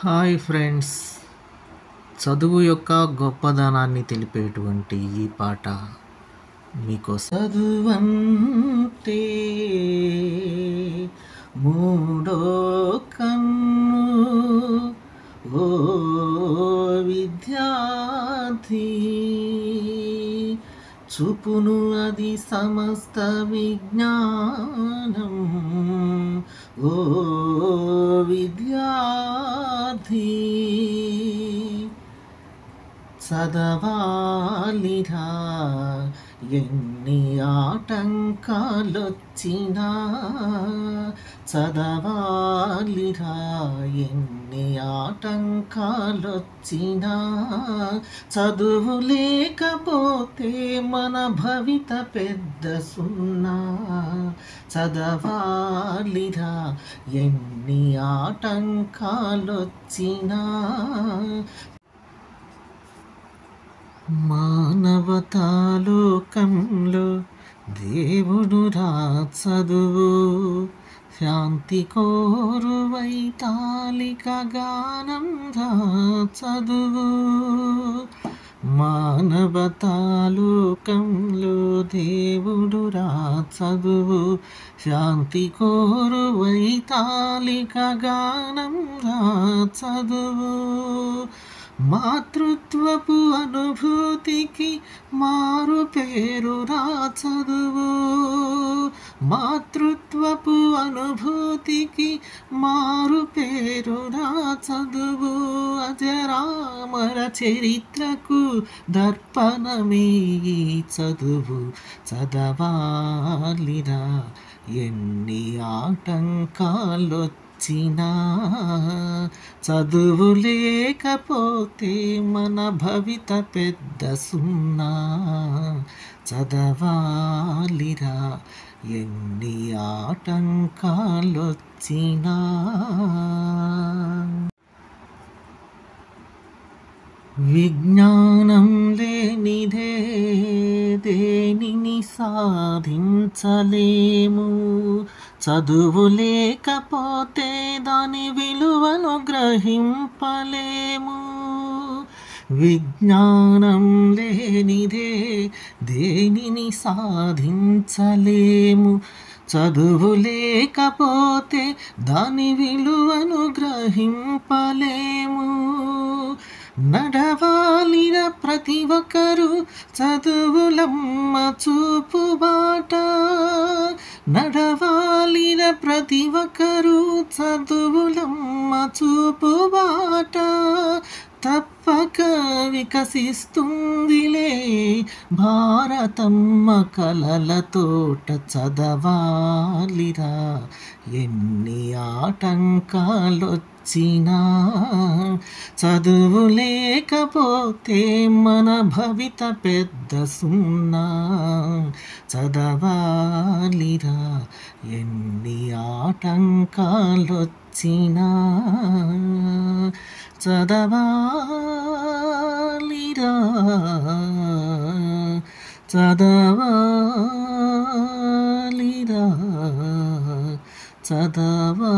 Hi friends, చదువు యొక్క గొప్పదనాన్ని తెలిపేటువంటి ఈ పాట మీకోసం. చదువంటే మూడో కన్ను ఓ విద్యార్థి, చూపును అది సమస్త విజ్ఞానం ఓ విద్యార్థి. చదవాలిరా ఎన్ని ఆటంకాలొచ్చినా, చదవాలిరా ఎన్ని ఆటంకాలొచ్చినా, చదువు లేకపోతే మన భవిత పెద్ద సున్నా. చదవాలిరా ఎన్ని ఆటంకాలొచ్చినా, మానవతాలోకంలో దేవుడు రా చదువు, శాంతి కోరు వైతాళిక గానం రా చదువు. మానవతాలోకంలో దేవుడు రా చదువు, శాంతి కోరు వైతాళిక గానం రా చదువు. మాతృత్వపు అనుభూతికి మారు పేరు రా చదువు, మాతృత్వపు అనుభూతికి మారు పేరు రా చదువు. అజరామర చరిత్రకు దర్పణమే ఈ చదువు. చదవాలిరా ఎన్ని ఆటంకాలొచ్చినా, చదువు లేకపోతే మన భవిత పెద్ద సున్నా. చదవాలిరా ఎన్ని ఆటంకాలొచ్చినా. విజ్ఞానం లేనిదే దేనిని సాధించలేము, చదువు లేకపోతే దాని విలువను గ్రహింపలేము. విజ్ఞానం లేనిదే దేనిని సాధించలేము, చదువు లేకపోతే దాని విలువను గ్రహింపలేము. నడవాలిన ప్రతి ఒక్కరు చదువులమ్మ చూపు బాట, నడవాలిన ప్రతి ఒక్కరు చదువులమ్మ చూపు బాట. తప్పక వికసిస్తుందిలే భారతమ్మ కలల తోట. చదవాలిరా ఎన్ని ఆటంకాలొచ్చినా, చదువు లేకపోతే మన భవిత పెద్ద సున్నా. చదవాలిరా ఎన్ని ఆటంకాలొచ్చినా, చదవాలిరా చదవాలిరా చదవా